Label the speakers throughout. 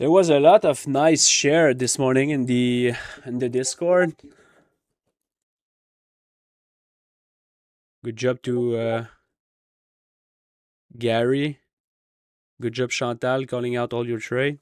Speaker 1: There was a lot of nice share this morning in the Discord. Good job to Gary. Good job, Chantal, calling out all your trade.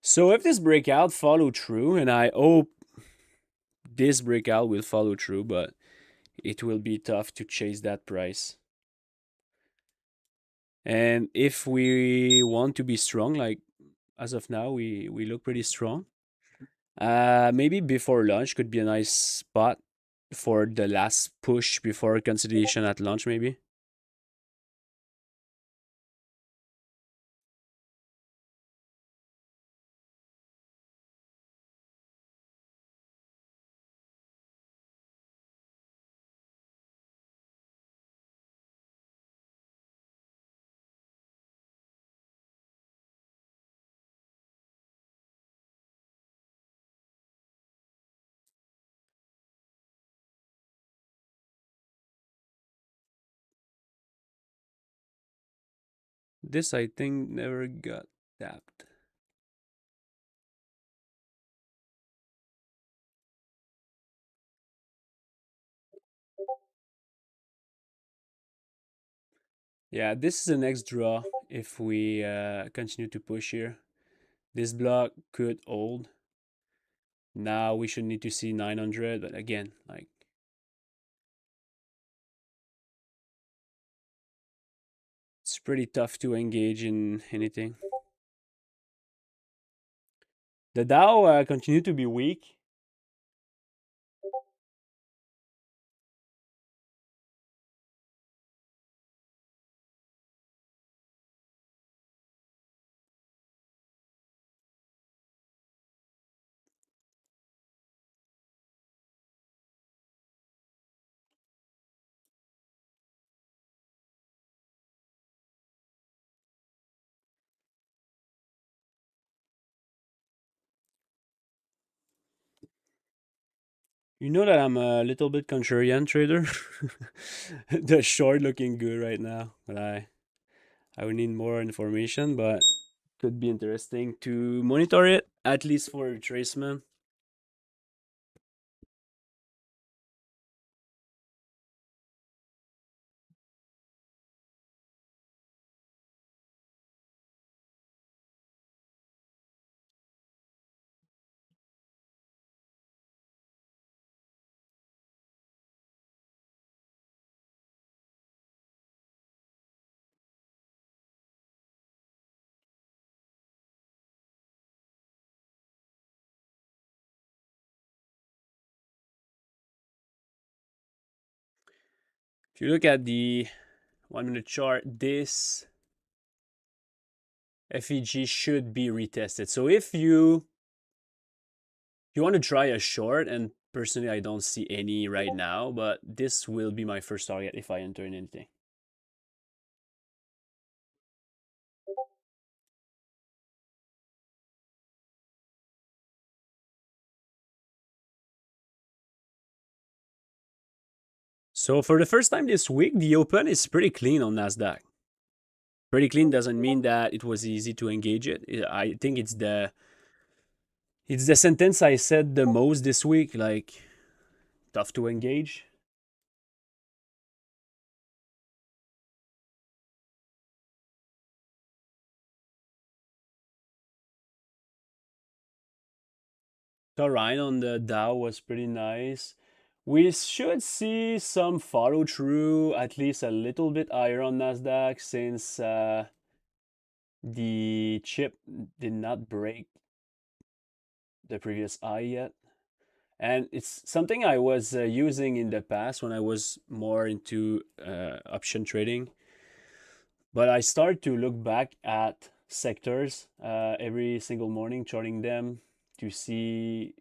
Speaker 1: So if this breakout follow through, and I hope this breakout will follow through, but it will be tough to chase that price. And if we want to be strong, like as of now, we look pretty strong. Maybe before lunch could be a nice spot for the last push before consolidation at lunch, maybe. This I think never got tapped. Yeah, this is the next draw if we continue to push here. This block could hold. Now we should need to see 900, but again, like it's pretty tough to engage in anything. The Dow continued to be weak. You know that I'm a little bit contrarian trader. The short looking good right now, but I would need more information, but could be interesting to monitor it at least for retracement. If you look at the 1 minute chart, this FEG should be retested. So if you want to try a short, and personally I don't see any right now, but this will be my first target if I enter in anything. So for the first time this week, the open is pretty clean on Nasdaq. Pretty clean doesn't mean that it was easy to engage it. I think it's the sentence I said the most this week, like tough to engage. The line on the Dow was pretty nice. We should see some follow through, at least a little bit higher on Nasdaq, since the chip did not break the previous high yet. And it's something I was using in the past when I was more into option trading. But I start to look back at sectors every single morning, charting them to see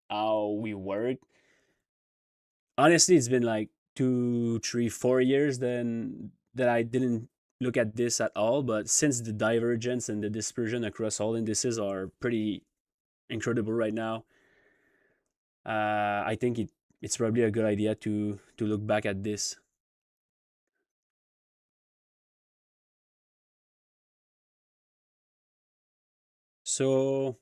Speaker 1: how we work. Honestly, it's been like 2, 3, 4 years then that I didn't look at this at all. But since the divergence and the dispersion across all indices are pretty incredible right now, I think it's probably a good idea to look back at this. So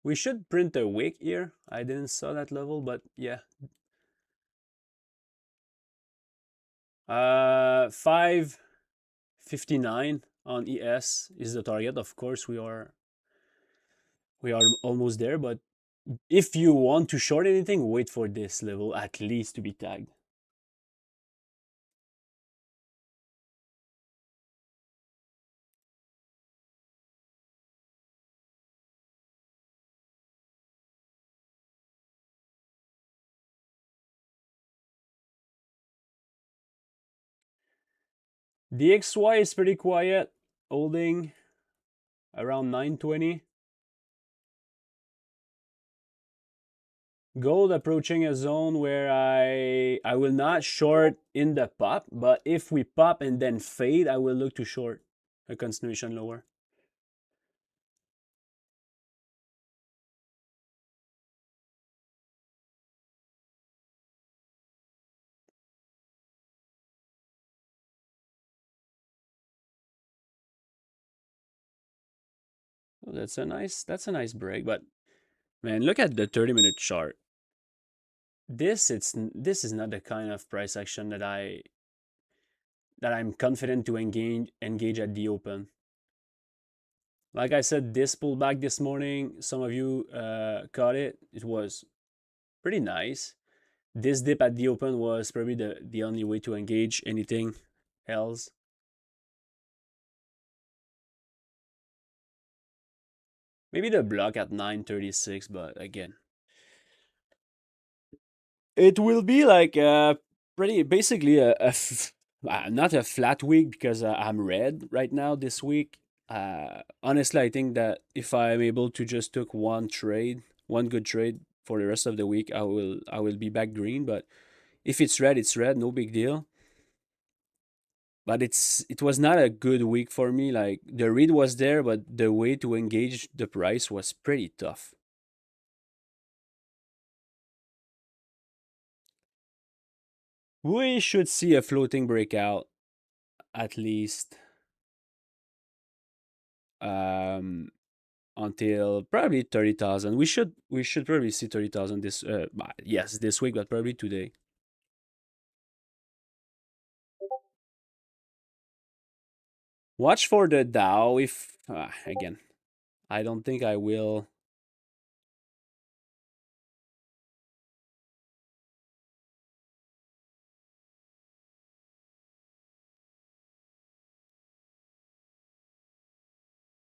Speaker 1: we should print a wick here. I didn't saw that level, but yeah. 559 on ES is the target. Of course, we are almost there, but if you want to short anything, wait for this level at least to be tagged. The XY is pretty quiet, holding around 920. Gold approaching a zone where I will not short in the pop, but if we pop and then fade, I will look to short a continuation lower. Oh, that's a nice break, but man, look at the 30-minute chart. This is not the kind of price action that I'm confident to engage at the open. Like I said, this pullback this morning, some of you caught it. It was pretty nice. This dip at the open was probably the only way to engage anything else. Maybe the block at 936, but again, it will be like pretty basically not a flat week because I'm red right now this week. Honestly, I think that if I'm able to just took one good trade for the rest of the week, I will be back green. But if it's red, no big deal. But it was not a good week for me. Like the read was there, but the way to engage the price was pretty tough. We should see a floating breakout at least um until probably 30,000. We should probably see 30,000 this yes, this week, but probably today. Watch for the Dow if again, I don't think I will.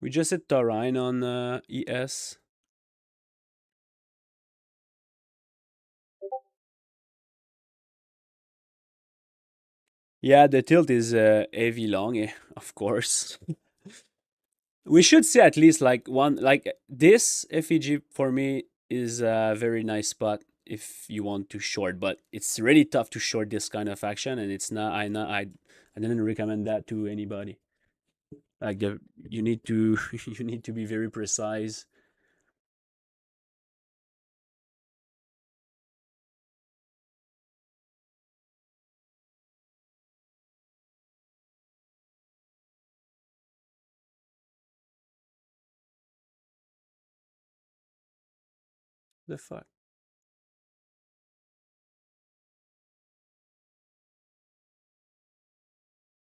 Speaker 1: We just hit Tarine on ES. Yeah, the tilt is heavy long, of course. We should see at least like one like this FEG for me is a very nice spot if you want to short, but it's really tough to short this kind of action, and it's not. I didn't recommend that to anybody. Like you need to you need to be very precise. The fuck.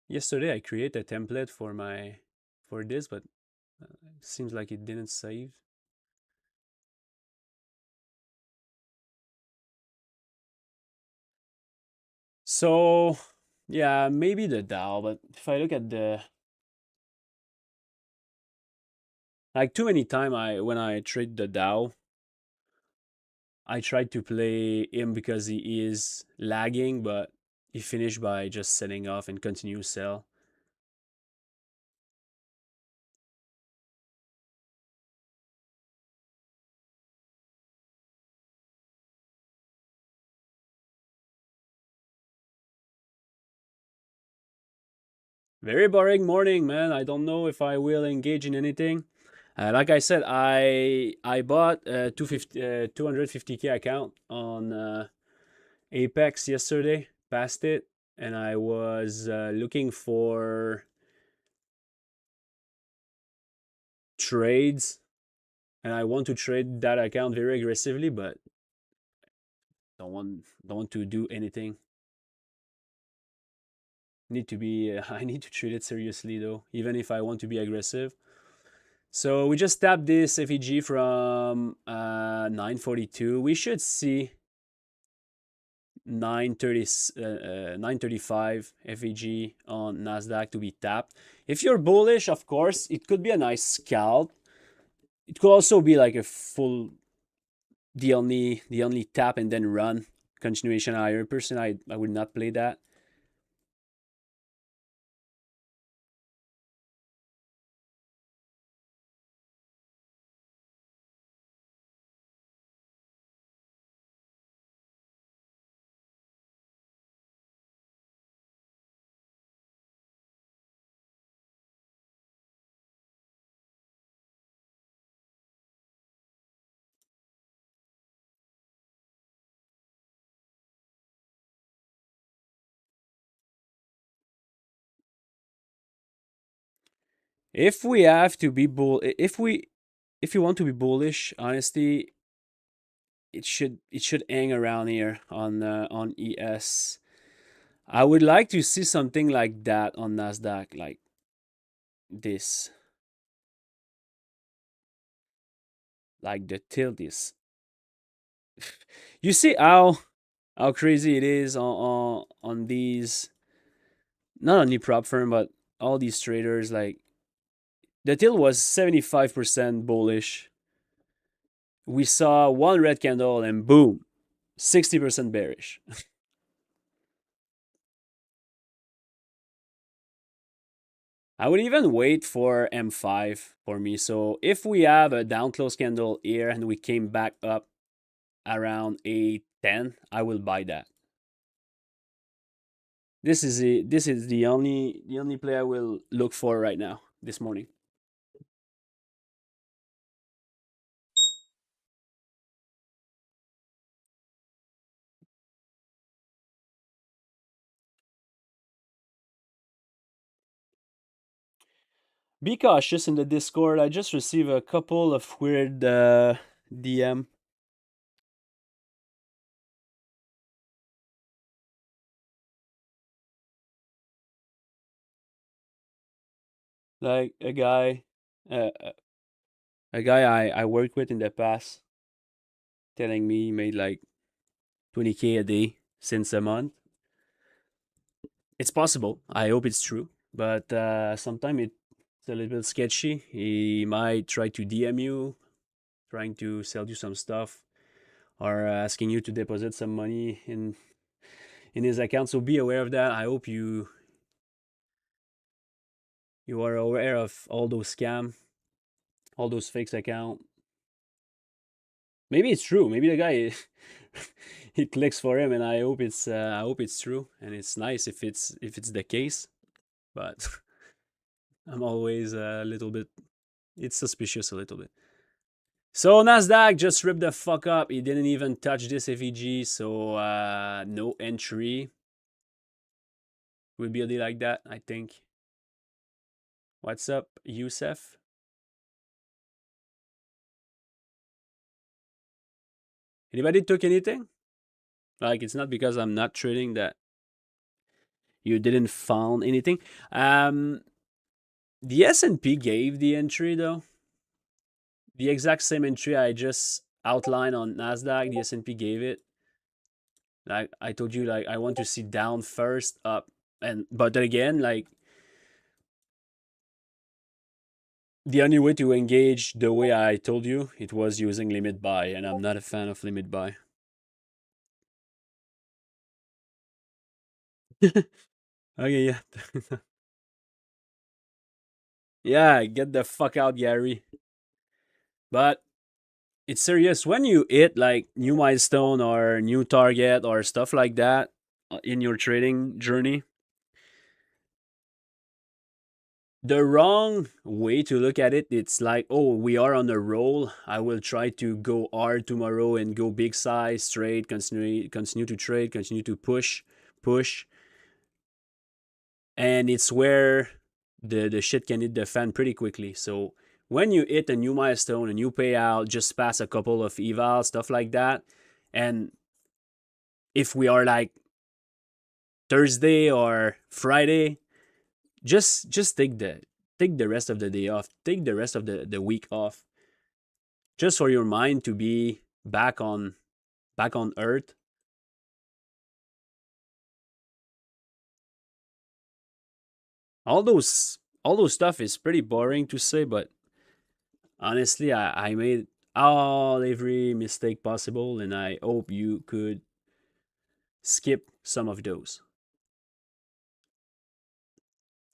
Speaker 1: Yesterday I created a template for this, but it seems like it didn't save. So yeah, maybe the Dow, but if I look at Like too many time when I trade the Dow, I tried to play him because he is lagging, but he finished by just selling off and continue sell. Very boring morning, man. I don't know if I will engage in anything. Like I said, I bought a 250k account on Apex yesterday, passed it, and I was looking for trades, and I want to trade that account very aggressively, but don't want to do anything. Need to be I need to treat it seriously though, even if I want to be aggressive. So we just tapped this FEG from 942. We should see 930 935 FEG on Nasdaq to be tapped. If you're bullish, of course, it could be a nice scalp. It could also be like a full the only tap and then run continuation higher. Personally, I would not play that. If we have to be if you want to be bullish, honestly, it should hang around here on ES. I would like to see something like that on Nasdaq, like this, like the tilt is. You see how crazy it is on these, not only prop firm but all these traders. Like the tilt was 75% bullish. We saw one red candle and boom, 60% bearish. I would even wait for M5 for me. So if we have a down close candle here and we came back up around 810, I will buy that. This is the only play I will look for right now this morning. Be cautious in the Discord. I just received a couple of weird DM. Like uh, a guy I worked with in the past, telling me he made like 20k a day since a month. It's possible. I hope it's true, but sometimes it's a little bit sketchy. He might try to DM you, trying to sell you some stuff, or asking you to deposit some money in his account. So be aware of that. I hope you are aware of all those scam, all those fakes account. Maybe it's true. Maybe the guy he clicks for him, and I hope it's true, and it's nice if it's the case. But I'm always a little bit. It's suspicious a little bit. So Nasdaq just ripped the fuck up. He didn't even touch this FEG, so no entry. Will be a day like that, I think. What's up, Youssef? Anybody took anything? Like, it's not because I'm not trading that you didn't found anything. The S&P gave the entry though. The exact same entry I just outlined on Nasdaq, the S&P gave it. Like I told you, like I want to see down first, up, and but then again, like The only way to engage the way I told you, it was using limit buy, and I'm not a fan of limit buy. Okay, yeah. Yeah, get the fuck out, Gary. But it's serious. When you hit like new milestone or new target or stuff like that in your trading journey, the wrong way to look at it, it's like, oh, we are on a roll. I will try to go hard tomorrow and go big size, trade, continue to trade, continue to push. And it's where the shit can hit the fan pretty quickly. So when you hit a new milestone, a new payout, just pass a couple of evals, stuff like that, and if we are like Thursday or Friday, just take the rest of the day off, take the rest of the week off, just for your mind to be back on earth. All those stuff is pretty boring to say, but honestly, I made all every mistake possible, and I hope you could skip some of those.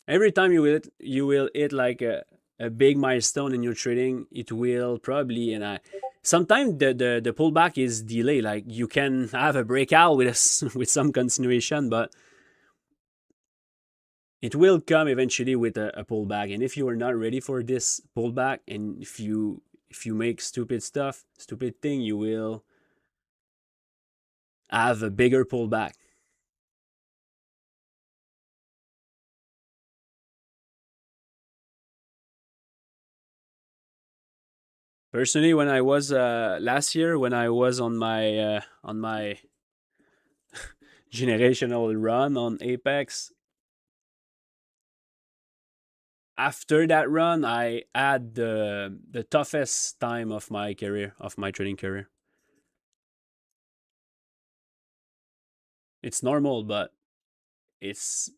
Speaker 1: Every time you will hit like a big milestone in your trading, it will probably, and I sometimes the pullback is delayed. Like you can have a breakout with with some continuation, but it will come eventually with a pullback. And if you are not ready for this pullback, and if you make stupid stuff, stupid thing, you will have a bigger pullback. Personally, when I was last year, when I was on my generational run on Apex, after that run, I had the toughest time of my career, of my trading career. It's normal, but it's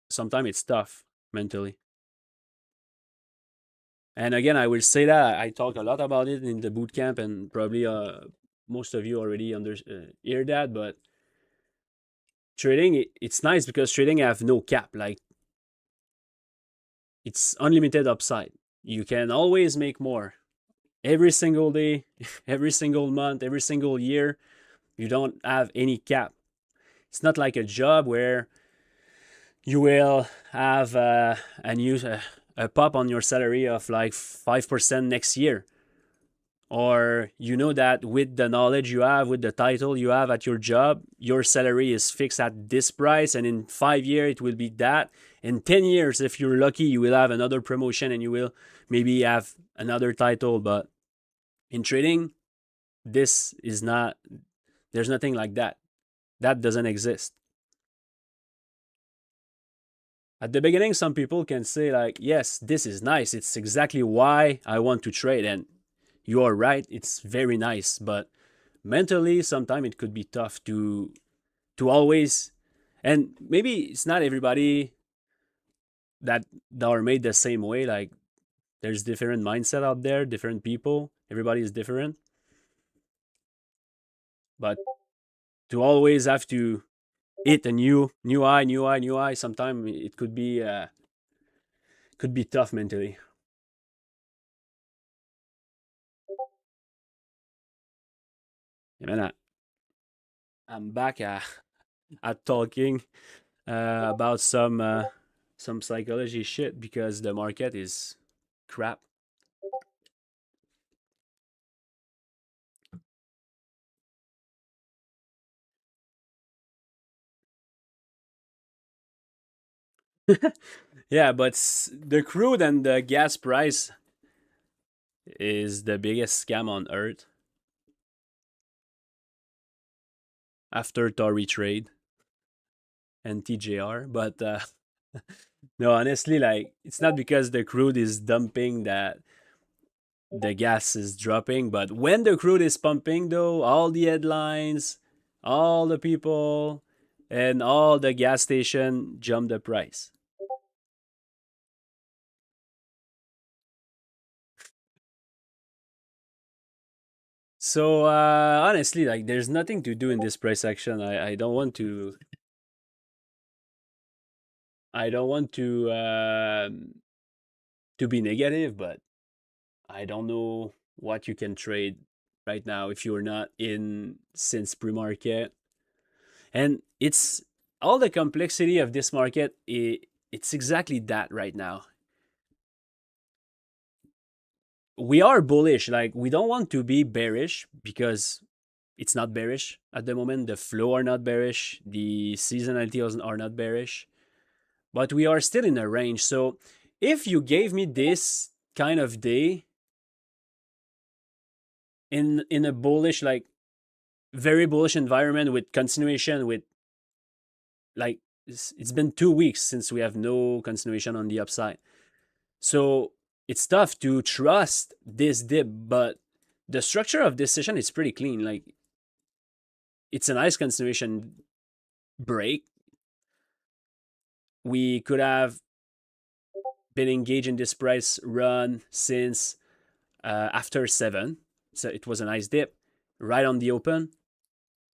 Speaker 1: sometimes it's tough mentally. And again, I will say that I talk a lot about it in the boot camp, and probably most of you already hear that. But trading, it's nice because trading have no cap. Like it's unlimited upside. You can always make more every single day, every single month, every single year. You don't have any cap. It's not like a job where you will have a pop on your salary of like 5% next year, or you know that with the knowledge you have, with the title you have at your job, your salary is fixed at this price, and in 5 years it will be that. In 10 years, if you're lucky, you will have another promotion and you will maybe have another title. But in trading, this is not, there's nothing like that. That doesn't exist. At the beginning, some people can say, like, yes, this is nice. It's exactly why I want to trade. And you are right, it's very nice. But mentally, sometimes it could be tough to always, and maybe it's not everybody that are made the same way. Like there's different mindset out there, different people. Everybody is different. But to always have to hit a new high, sometimes it could be tough mentally. Yeah, man, I'm back at talking about some psychology shit because the market is crap. Yeah, but the crude and the gas price is the biggest scam on earth after Tory trade and TJR. But no, honestly, like it's not because the crude is dumping that the gas is dropping. But when the crude is pumping, though, all the headlines, all the people, and all the gas station jump the price. So honestly, like there's nothing to do in this price action. I don't want to I don't want to be negative, but I don't know what you can trade right now if you're not in since pre-market. And it's all the complexity of this market. It's exactly that right now. We are bullish. Like we don't want to be bearish because it's not bearish at the moment. The flow are not bearish. The seasonality are not bearish. But we are still in a range. So if you gave me this kind of day in a bullish, like very bullish environment with continuation with like it's been 2 weeks since we have no continuation on the upside. So it's tough to trust this dip, but the structure of this session is pretty clean. Like it's a nice continuation break. We could have been engaged in this price run since after 7. So it was a nice dip right on the open,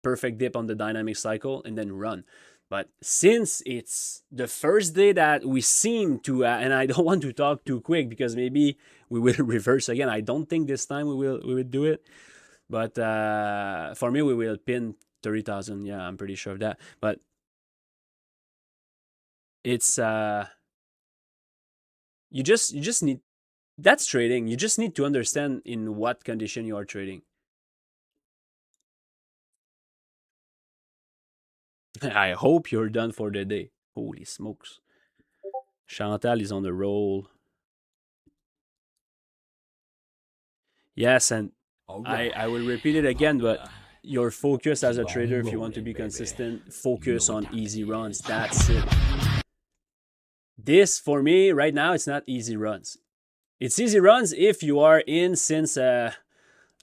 Speaker 1: perfect dip on the dynamic cycle, and then run. But since it's the first day that we seem to, and I don't want to talk too quick because maybe we will reverse again. I don't think this time we will do it. But for me, we will pin 30,000. Yeah, I'm pretty sure of that. But it's you just need that's trading. You just need to understand in what condition you are trading. I hope you're done for the day. Holy smokes. Chantal is on the roll. Yes, and I will repeat it again, but your focus as a trader, if you want to be consistent, focus on easy runs. That's it. This, for me, right now, it's not easy runs. It's easy runs if you are in since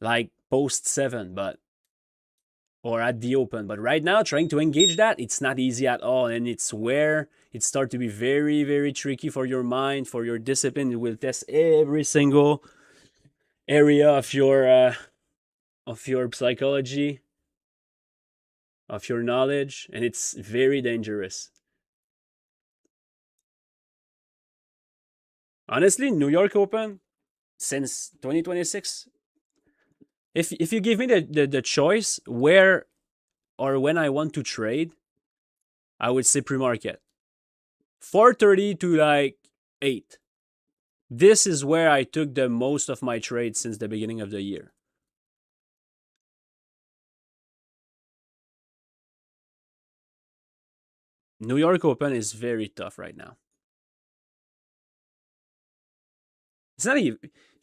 Speaker 1: like post 7, but or at the open. But right now, trying to engage that, it's not easy at all. And it's where it starts to be very, very tricky for your mind, for your discipline. It will test every single area of your psychology, of your knowledge, and it's very dangerous. Honestly, New York Open since 2026. If you give me the choice where or when I want to trade, I would say pre-market. 4:30 to like 8. This is where I took the most of my trades since the beginning of the year. New York Open is very tough right now. It's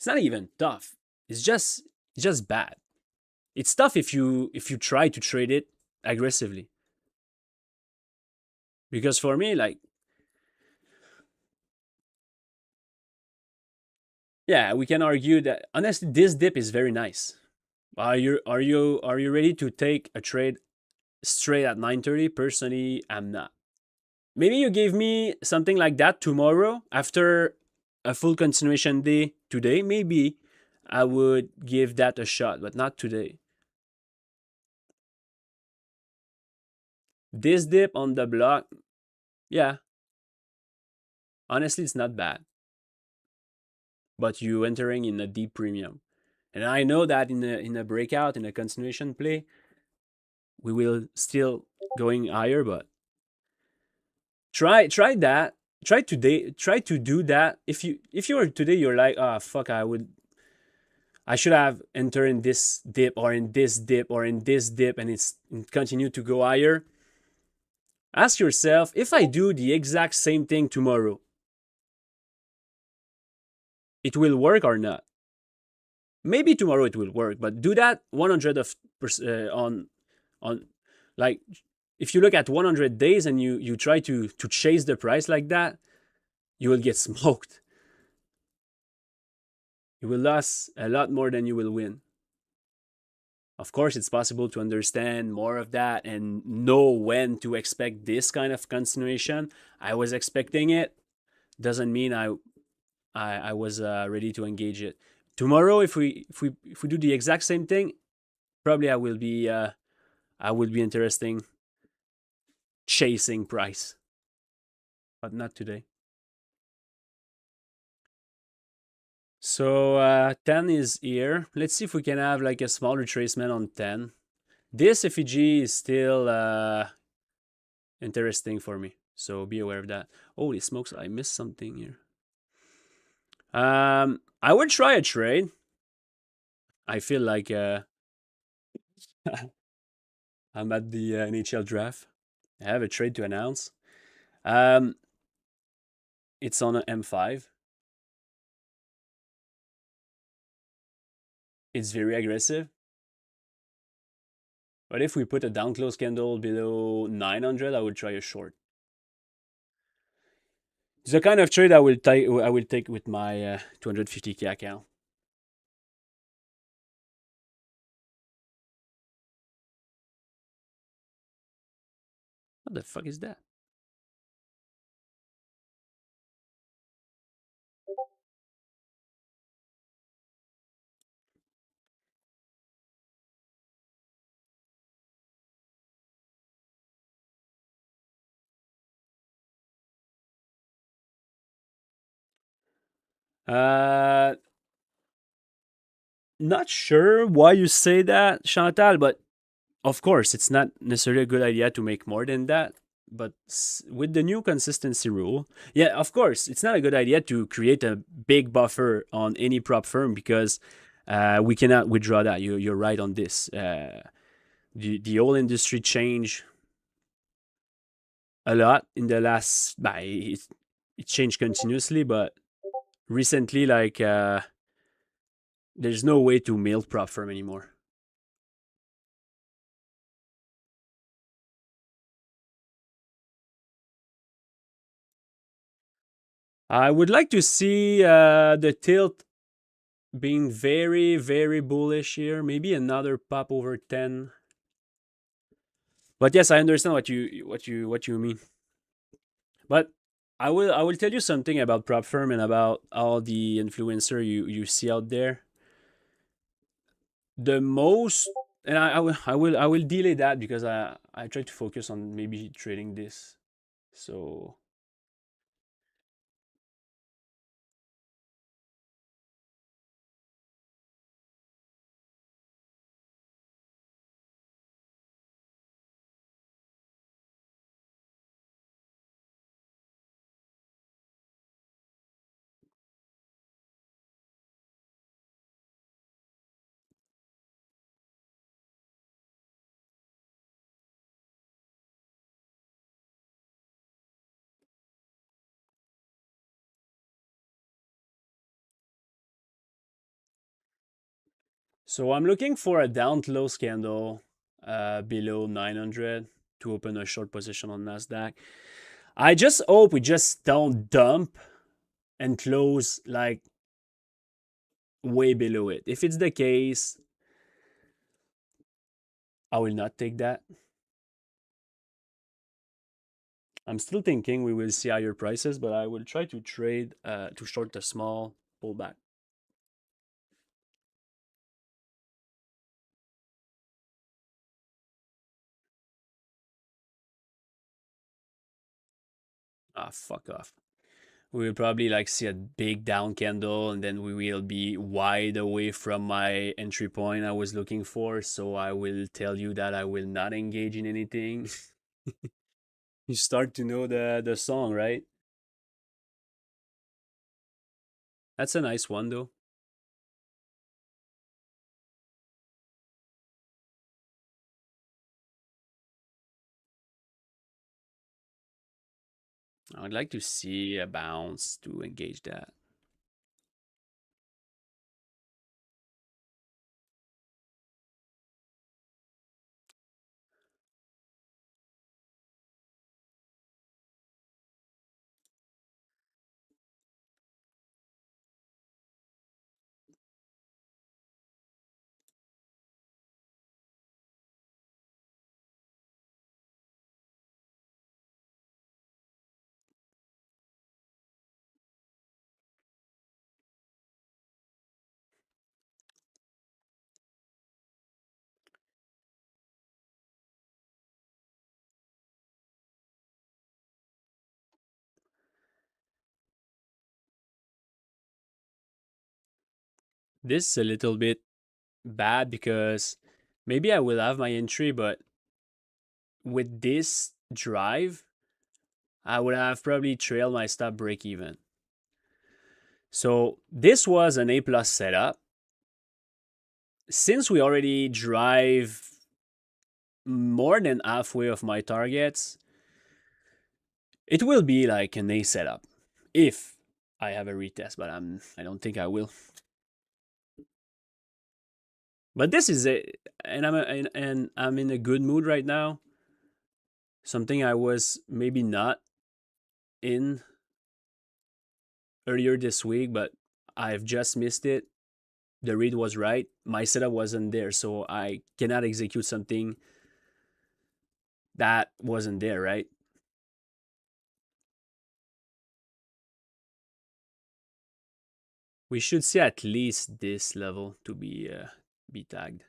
Speaker 1: not even tough. It's just bad. It's tough if you try to trade it aggressively. Because for me, like yeah, we can argue that honestly this dip is very nice. Are you ready to take a trade straight at 9:30? Personally, I'm not. Maybe you gave me something like that tomorrow after a full continuation day today. Maybe I would give that a shot, but not today. This dip on the block, yeah, honestly, it's not bad. But you entering in a deep premium. And I know that in a breakout, in a continuation play, we will still going higher, but try that. Try today. Try to do that. If you are today, you're like, ah, fuck, I should have entered in this dip or in this dip or in this dip, and it's continue to go higher. Ask yourself, if I do the exact same thing tomorrow, it will work or not. Maybe tomorrow it will work, but do that 100 of on like if you look at 100 days and you try to chase the price like that, you will get smoked. You will lose a lot more than you will win. Of course, it's possible to understand more of that and know when to expect this kind of continuation. I was expecting it. Doesn't mean I was ready to engage it. Tomorrow, if we do the exact same thing, Probably I will be interesting chasing price, but not today. So 10 is here. Let's see if we can have like a small retracement on 10. This effigy is still interesting for me. So be aware of that. Holy smokes, I missed something here. I would try a trade. I feel like I'm at the NHL draft. I have a trade to announce. Um, it's on a M5. It's very aggressive. But if we put a down close candle below 900, I would try a short. It's the kind of trade I will take. I will take with my 250K account. What the fuck is that? Uh, Not sure why you say that, Chantal, but of course, it's not necessarily a good idea to make more than that. But with the new consistency rule, yeah, of course, it's not a good idea to create a big buffer on any prop firm because we cannot withdraw that. You're right on this. The whole industry changed a lot in the last. It changed continuously, but recently, like, there's no way to mail prop firm anymore. I would like to see the tilt being very, very bullish here. Maybe another pop over 10. But yes, I understand what you mean. But I will tell you something about prop firm and about all the influencer you see out there. The most, and I will delay that because I try to focus on maybe trading this. So I'm looking for a down close candle below 900 to open a short position on Nasdaq. I just hope we just don't dump and close like way below it. If it's the case, I will not take that. I'm still thinking we will see higher prices, but I will try to trade to short a small pullback. Ah, fuck off. We will probably like see a big down candle and then we will be wide away from my entry point I was looking for. So I will tell you that I will not engage in anything. You start to know the song, right? That's a nice one though. I would like to see a bounce to engage that. This is a little bit bad because maybe I will have my entry, but with this drive, I would have probably trailed my stop break even. So this was an A plus setup. Since we already drive more than halfway of my targets, it will be like an A setup if I have a retest, but I don't think I will. But this is it, and I'm in a good mood right now. Something I was maybe not in earlier this week, but I've just missed it. The read was right. My setup wasn't there, so I cannot execute something that wasn't there, right? We should see at least this level to be tagged.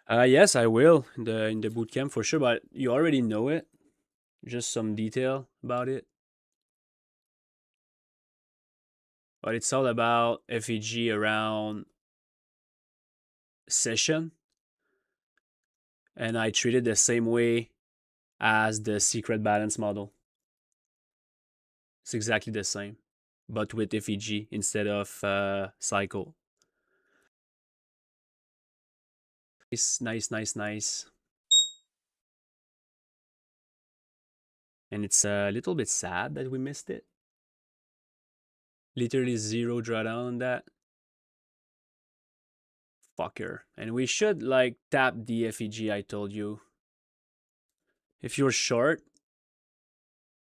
Speaker 1: Yes, I will in the boot camp for sure, but you already know it. Just some detail about it. But it's all about FEG around session, and I treat it the same way as the secret balance model. It's exactly the same, but with FEG instead of cycle. It's nice, nice, nice. And it's a little bit sad that we missed it. Literally zero drawdown on that. Fucker. And we should like tap the FEG I told you. If you're short,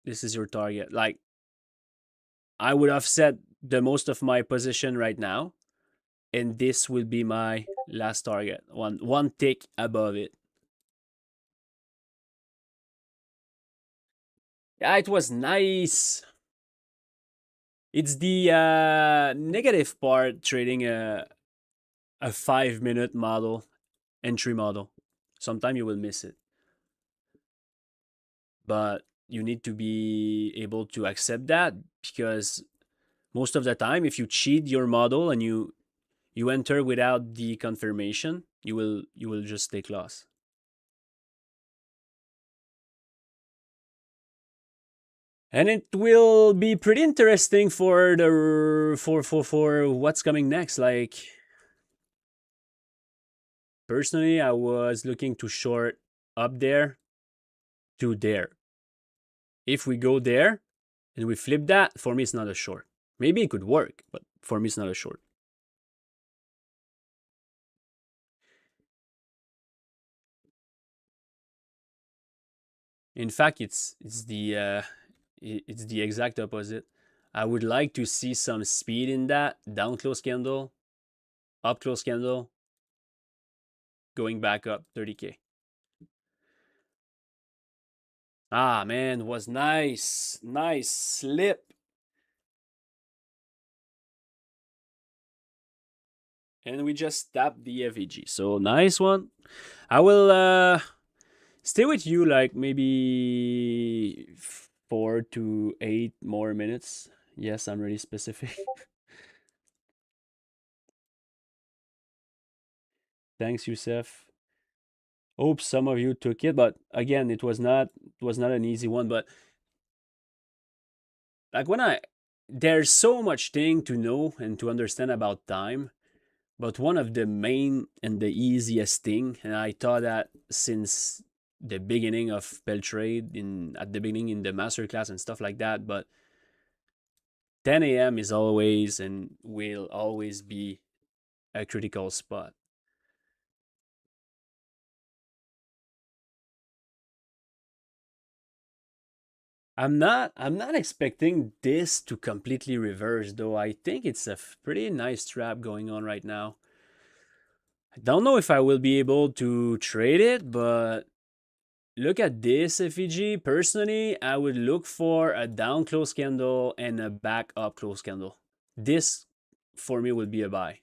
Speaker 1: this is your target. Like, I would have set the most of my position right now, and this will be my last target. One tick above it. Yeah, it was nice. It's the negative part trading a 5-minute model, entry model. Sometime you will miss it. But you need to be able to accept that, because most of the time if you cheat your model and you enter without the confirmation, you will just take loss. And it will be pretty interesting for the for what's coming next. Like, personally, I was looking to short up there to there. If we go there and we flip that, for me it's not a short. Maybe it could work, but for me it's not a short. In fact, it's the exact opposite. I would like to see some speed in that down close candle, up close candle, going back up 30K. Ah, man, was nice. Nice slip. And we just tapped the FEG. So nice one. I will stay with you like maybe 4 to 8 more minutes. Yes, I'm really specific. Thanks, Youssef. Hope some of you took it, but again, it was not an easy one. But like, there's so much thing to know and to understand about time, but one of the main and the easiest thing, and I thought that since the beginning of Bell Trade, at the beginning in the masterclass and stuff like that, but 10 a.m. is always and will always be a critical spot. I'm not expecting this to completely reverse, though. I think it's a pretty nice trap going on right now. I don't know if I will be able to trade it, but look at this FEG. Personally, I would look for a down close candle and a back up close candle. This for me would be a buy.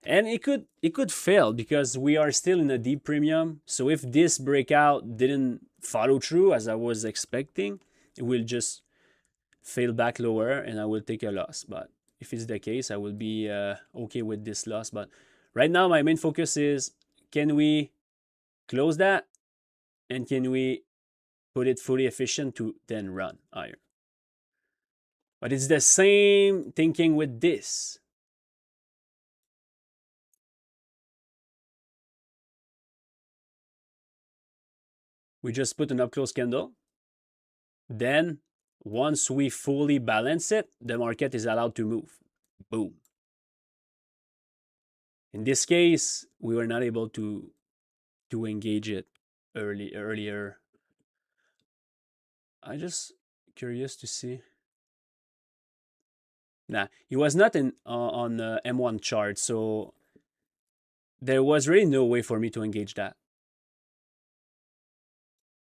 Speaker 1: And it could fail because we are still in a deep premium. So if this breakout didn't follow through as I was expecting, it will just fail back lower and I will take a loss. But if it's the case, I will be okay with this loss. But right now, my main focus is, can we close that and can we put it fully efficient to then run higher? But it's the same thinking with this. We just put an up close candle. Then once we fully balance it, the market is allowed to move. Boom. In this case, we were not able to engage it earlier. I just curious to see. Nah, he was not in on the M1 chart, so there was really no way for me to engage that.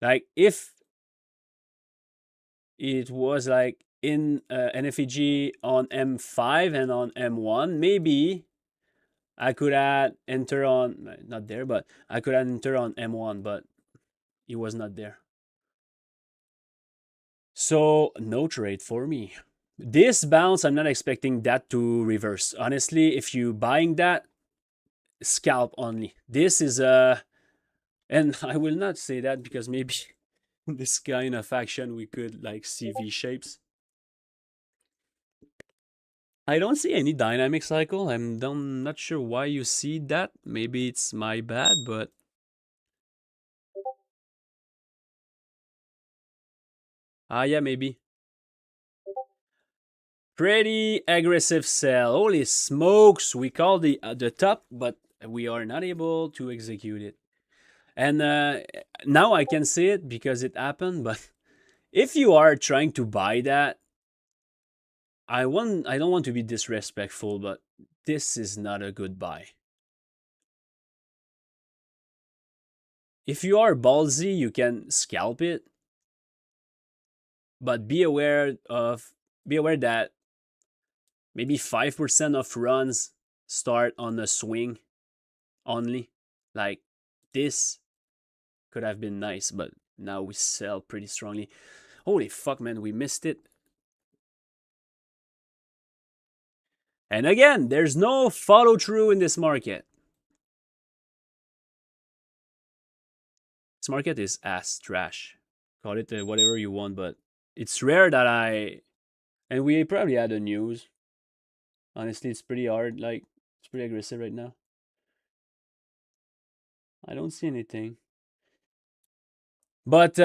Speaker 1: Like if it was like in NFEG on M5 and on M1, maybe I could add enter on, not there, but I could add enter on M1, but it was not there. So no trade for me. This bounce, I'm not expecting that to reverse. Honestly, if you buying that, scalp only. This is a, and I will not say that because maybe this kind of action we could like see V shapes. I don't see any dynamic cycle. I'm not sure why you see that. Maybe it's my bad, but yeah, maybe. Pretty aggressive sell. Holy smokes! We call the top, but we are not able to execute it. And now I can see it because it happened. But if you are trying to buy that, I don't want to be disrespectful, but this is not a good buy. If you are ballsy, you can scalp it, but be aware that maybe 5% of runs start on a swing only. Like this could have been nice, but now we sell pretty strongly. Holy fuck, man, we missed it. And again, there's no follow through in this market. This market is ass trash. Call it whatever you want, but it's rare that and we probably had a news. Honestly, it's pretty hard. Like, it's pretty aggressive right now. I don't see anything. But,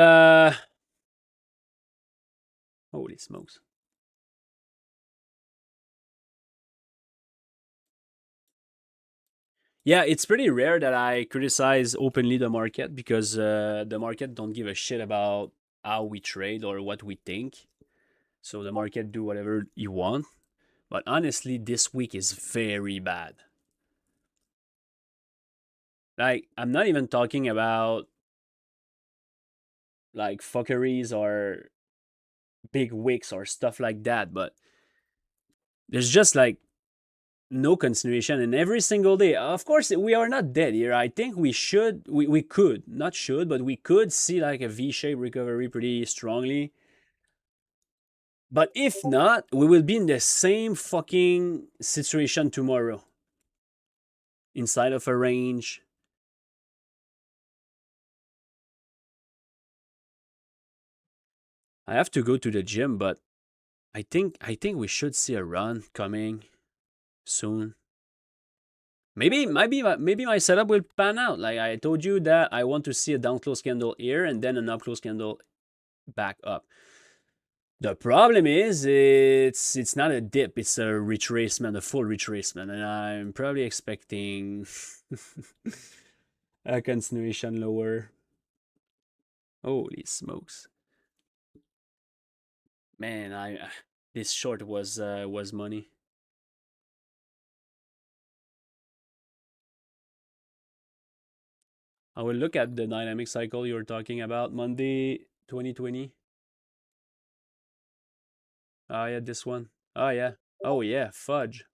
Speaker 1: holy smokes. Yeah, it's pretty rare that I criticize openly the market because the market don't give a shit about how we trade or what we think. So the market do whatever you want. But honestly, this week is very bad. Like, I'm not even talking about like fuckeries or big wicks or stuff like that, but there's just like no continuation in every single day. Of course, we are not dead here. I think we could, not should, but we could see like a V-shaped recovery pretty strongly. But if not, we will be in the same fucking situation tomorrow. Inside of a range. I have to go to the gym, but I think we should see a run coming soon. Maybe my setup will pan out. Like I told you that I want to see a down close candle here and then an up close candle back up. The problem is it's not a dip, it's a retracement, a full retracement, and I'm probably expecting a continuation lower. Holy smokes. Man, I this short was money. I will look at the dynamic cycle you were talking about. Monday 2020. Oh yeah, this one. Oh yeah. Oh yeah, fudge.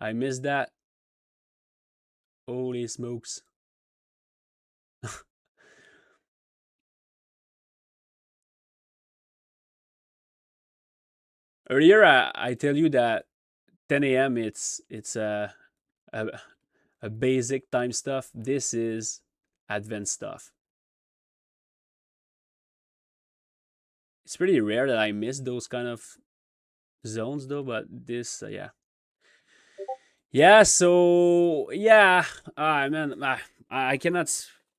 Speaker 1: I missed that. Holy smokes. Earlier, I tell you that 10 a.m. A a basic time stuff. This is advanced stuff. It's pretty rare that I miss those kind of zones though, but this, yeah. Yeah, so yeah, man, I cannot.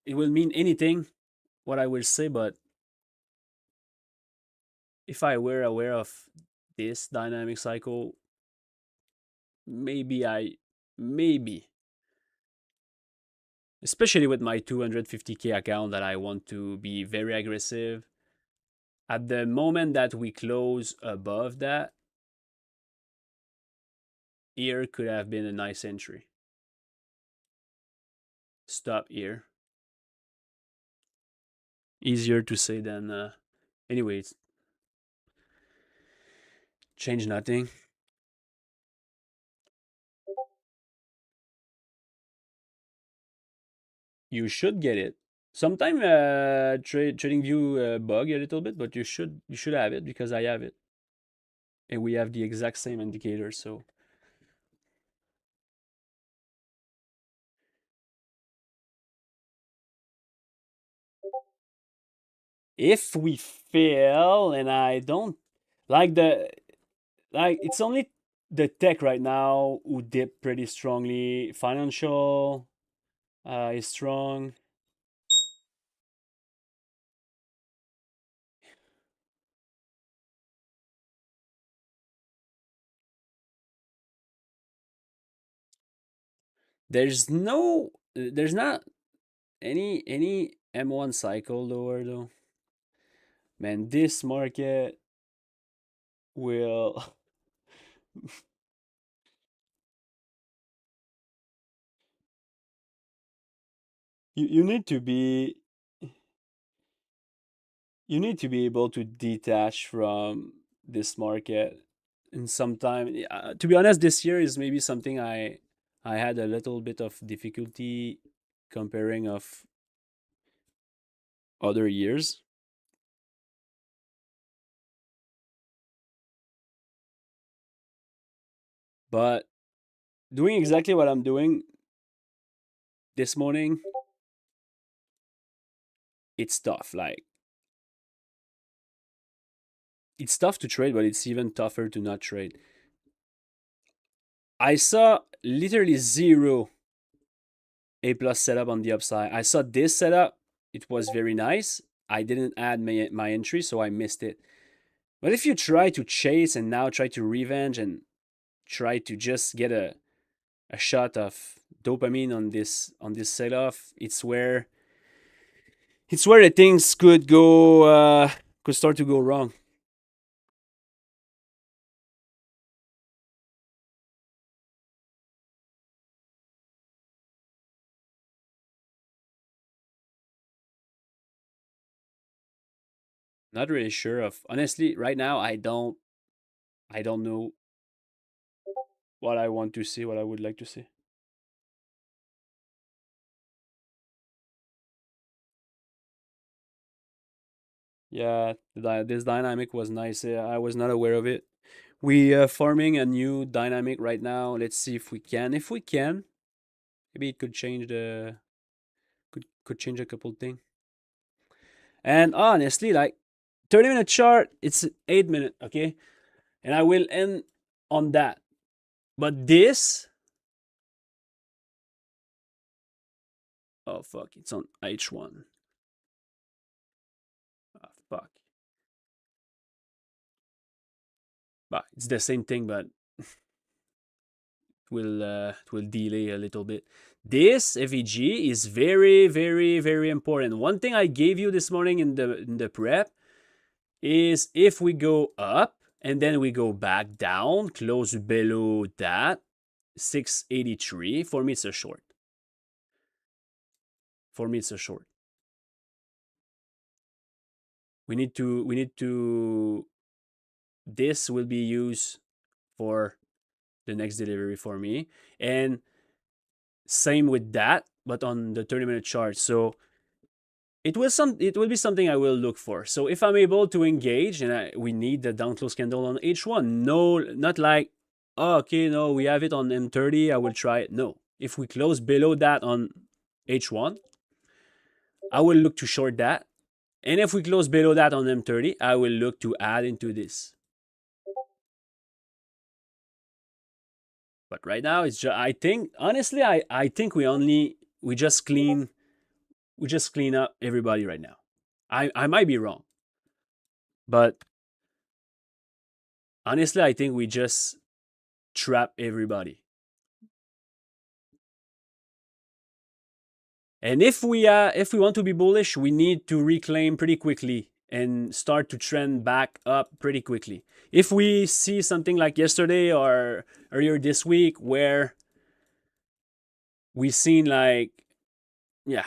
Speaker 1: It will mean anything what I will say, but if I were aware of this dynamic cycle, maybe maybe, especially with my 250K account that I want to be very aggressive. At the moment that we close above that, here could have been a nice entry. Stop here. Easier to say than, anyways, change nothing. You should get it. Sometime trading view bug a little bit, but you should have it because I have it, and we have the exact same indicator. So if we fail, and I don't like it's only the tech right now who dip pretty strongly. Financial is strong. There's not any M1 cycle lower though. Man, this market will you need to be able to detach from this market in some time. To be honest, this year is maybe something I had a little bit of difficulty comparing of other years. But doing exactly what I'm doing this morning, it's tough. Like it's tough to trade, but it's even tougher to not trade. I saw literally zero A plus setup on the upside. I saw this setup. It was very nice. I didn't add my entry, so I missed it. But if you try to chase and now try to revenge and try to just get a shot of dopamine on this sell-off, it's where the things could start to go wrong. Not really sure of honestly right now. I don't know what I want to see, what I would like to see. Yeah, this dynamic was nice. I was not aware of it. We forming a new dynamic right now. Let's see if we can. If we can, maybe it could change a couple things. And honestly, like 30-minute chart, it's 8 minute, okay? And I will end on that. But this, oh fuck, it's on H1. Oh fuck. But it's the same thing, but it will delay a little bit. This FEG is very, very, very important. One thing I gave you this morning in the prep is if we go up and then we go back down, close below that 683. For me, it's a short. For me, it's a short. We need to. This will be used for the next delivery for me. And same with that, but on the 30-minute chart. So it will be something I will look for. So if I'm able to engage and we need the down close candle on H1, no, not like, oh, okay, no, we have it on M30, I will try it. No, if we close below that on H1, I will look to short that. And if we close below that on M30, I will look to add into this. But right now, it's just, I think, honestly, I think we just clean up everybody right now. I might be wrong, but honestly, I think we just trap everybody. And if we want to be bullish, we need to reclaim pretty quickly and start to trend back up pretty quickly. If we see something like yesterday or earlier this week where we seen like, yeah,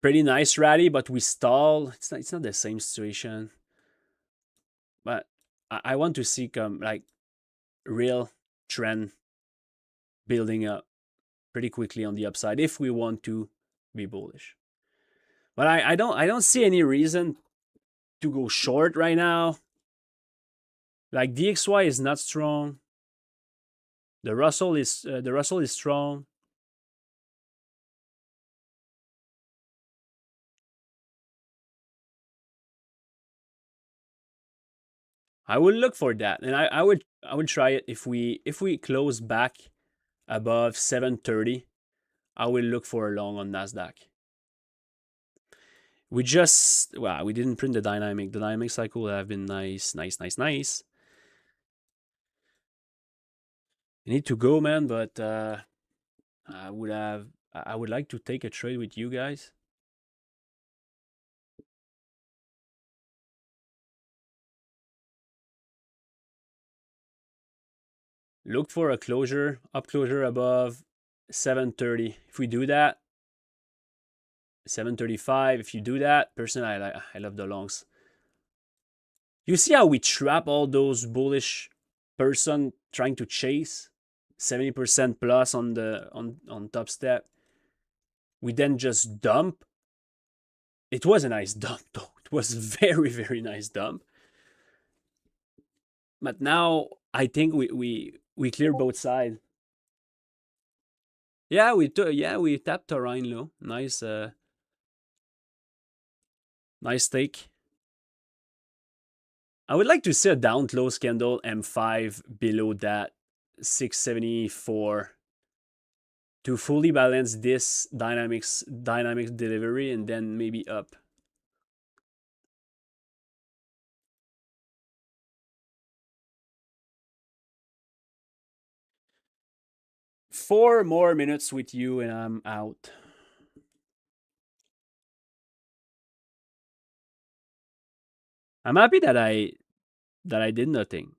Speaker 1: pretty nice rally, but we stall. It's not the same situation. But I want to see like real trend building up pretty quickly on the upside if we want to be bullish. But I don't see any reason to go short right now. Like DXY is not strong. The Russell is strong. I would look for that, and I would try it if we close back above 730. I will look for a long on Nasdaq. We just we didn't print the dynamic. The dynamic cycle would have been nice. I need to go, man, but I would like to take a trade with you guys. Look for a closure, up closure above 730. If we do that, 735. If you do that, personally, I love the longs. You see how we trap all those bullish person trying to chase 70% plus on the on top step. We then just dump. It was a nice dump though. It was a very, very nice dump. But now I think we clear both sides. Yeah, we tapped Orion low. Nice nice take. I would like to see a down close candle M5 below that 674 to fully balance this dynamic delivery and then maybe up. Four more minutes with you and I'm out. I'm happy that I did nothing.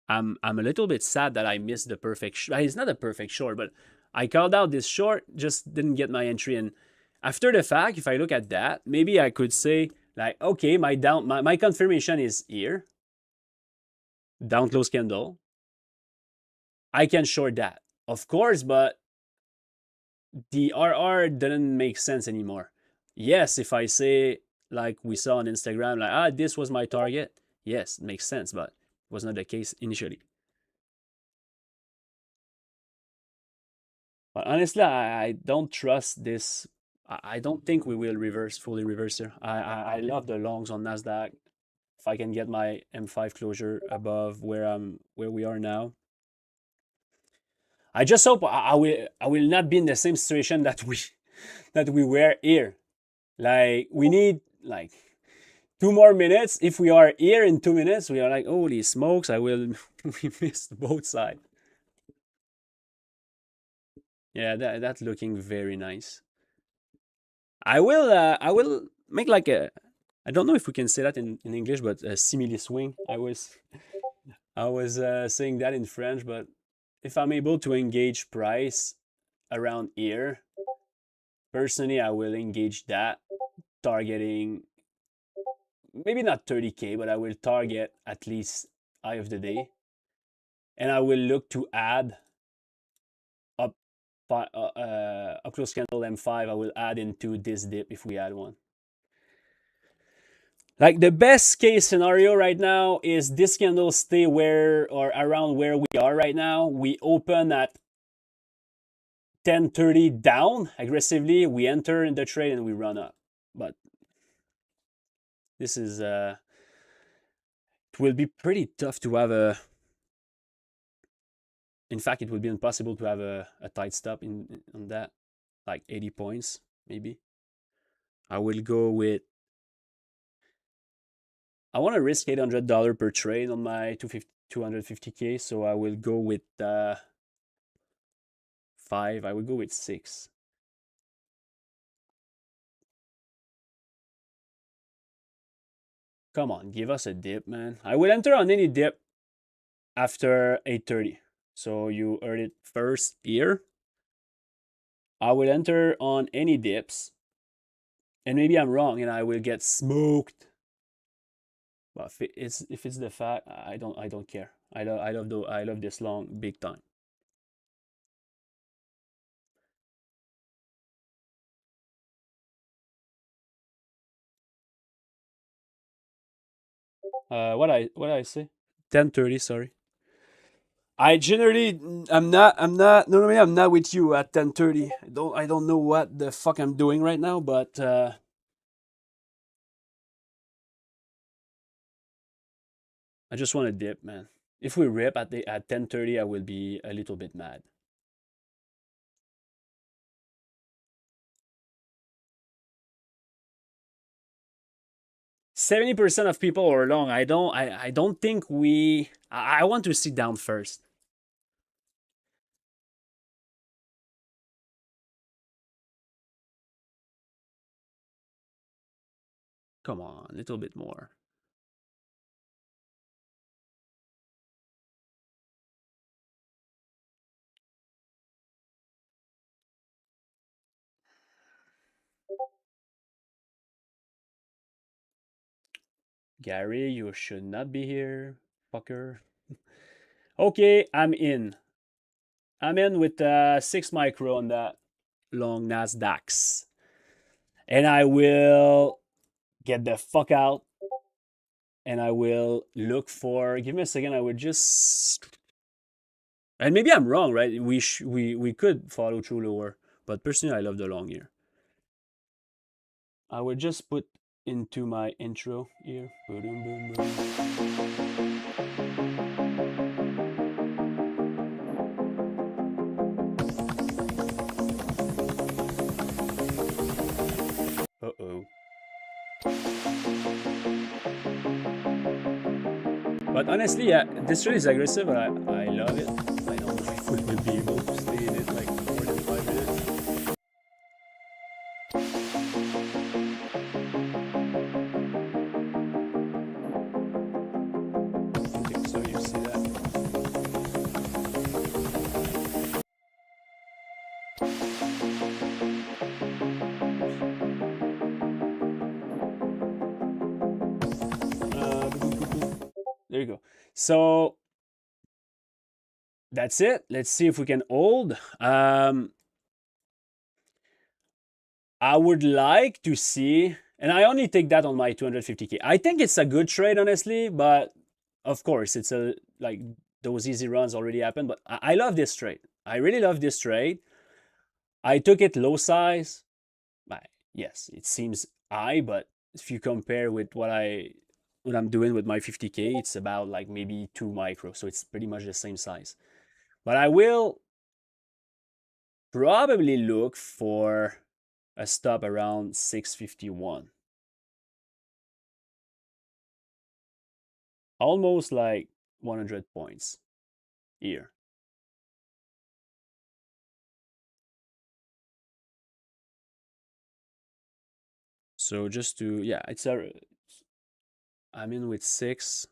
Speaker 1: I'm a little bit sad that I missed the perfect it's not a perfect short, but I called out this short, just didn't get my entry. And after the fact, if I look at that, maybe I could say like, okay, my confirmation is here. Down close candle. I can short that. Of course, but the RR didn't make sense anymore. Yes, if I say like we saw on Instagram, like this was my target, yes, it makes sense, but it was not the case initially. But honestly, I don't trust this. I don't think we will fully reverse here. I love the longs on Nasdaq. If I can get my M5 closure above where we are now, I just hope I will not be in the same situation that we were here. Like we need like 2 more minutes. If we are here in 2 minutes, we are like, holy smokes, I will we missed both sides. Yeah, that's looking very nice. I will make like a, I don't know if we can say that in English, but a simile swing. I was saying that in French, but if I'm able to engage price around here, personally, I will engage that, targeting maybe not 30K, but I will target at least high of the day, and I will look to add up up close candle M5. I will add into this dip if we add one. Like the best case scenario right now is this candle stay where or around where we are right now. We open at 10:30 down aggressively. We enter in the trade and we run up. But this is it will be pretty tough to have a. In fact, it will be impossible to have a tight stop in on that, like 80 points maybe. I will go with. I want to risk $800 per trade on my 250K, so I will go with 5. I will go with 6. Come on, give us a dip, man. I will enter on any dip after 8:30. So you heard it first here. I will enter on any dips, and maybe I'm wrong, and I will get smoked. But if it's the fact, I don't care. I love this long big time. What I say? 10:30. Sorry. I generally I'm not normally I'm not with you at 10:30. I don't know what the fuck I'm doing right now, but I just want to dip, man. If we rip at 10:30, I will be a little bit mad. %70 of people are long. I don't think I want to sit down first. Come on, a little bit more. Gary, you should not be here, fucker. Okay, I'm in. I'm in with 6 micro on that long Nasdaqs. And I will get the fuck out and I will look for. Give me a second. I would just. And maybe I'm wrong, right? We could follow through lower, but personally, I love the long here. I would just put into my intro here. Boom, boom, boom. Uh-oh. But honestly, yeah, this trade is aggressive, but I love it. I don't know if we will be able to stay in it like more than 5 minutes. Okay, so you see that. There you go. So that's it. Let's see if we can hold. I would like to see, and I only take that on my 250K. I think it's a good trade, honestly, but of course, it's a like those easy runs already happened. But I love this trade. I really love this trade. I took it low size. Yes, it seems high, but if you compare with what I'm doing with my 50K, it's about like maybe 2 micro, so it's pretty much the same size. But I will probably look for a stop around 651. Almost like 100 points here. So just to, yeah, I'm in with 6.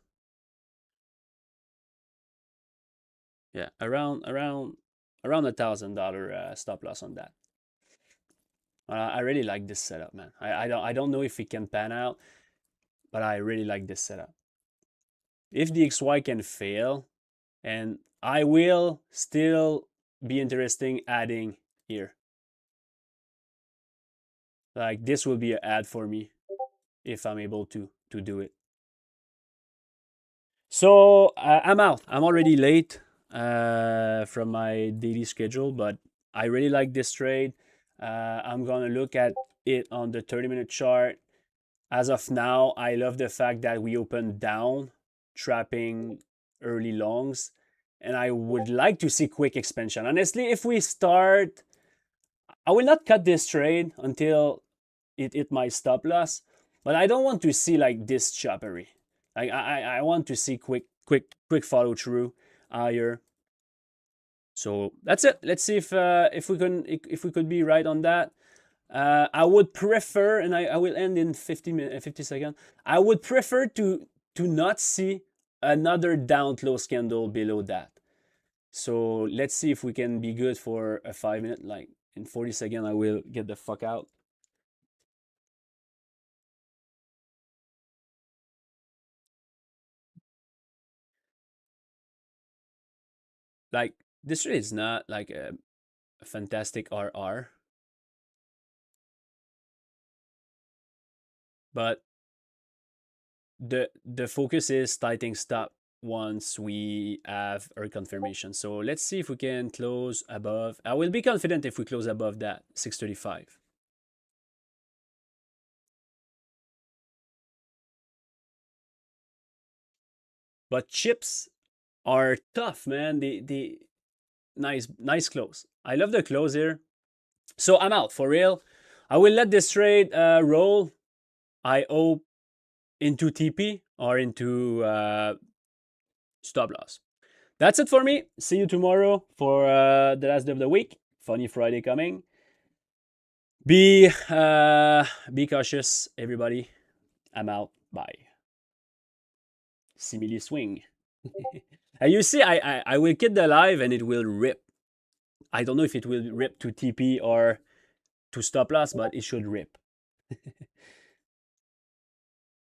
Speaker 1: Yeah, around $1,000 stop loss on that. I really like this setup, man. I don't know if it can pan out, but I really like this setup. if the XY can fail, and I will still be interesting adding here. Like this will be an ad for me if I'm able to do it. So I'm out. I'm already late from my daily schedule, but I really like this trade. I'm gonna look at it on the 30-minute chart. As of now, I love the fact that we opened down, trapping early longs, and I would like to see quick expansion. Honestly, if we start, I will not cut this trade until it hit my stop loss, but I don't want to see like this choppery. Like I want to see quick follow through higher. So that's it. Let's see if we could be right on that. I would prefer, and I will end in 50 seconds. I would prefer to not see another down close candle below that. So let's see if we can be good for a 5 minute. Like in 40 seconds, I will get the fuck out. Like this trade is not like a fantastic RR, but the focus is tightening stop once we have our confirmation. So let's see if we can close above. I will be confident if we close above that 635. But chips are tough, man. The nice close. I love the close here. So I'm out for real. I will let this trade roll. I hope into TP or into stop loss. That's it for me. See you tomorrow for the last day of the week. Funny Friday coming. Be cautious, everybody. I'm out. Bye. Simile swing. And you see, I will get the live and it will rip. I don't know if it will rip to TP or to stop loss, but it should rip.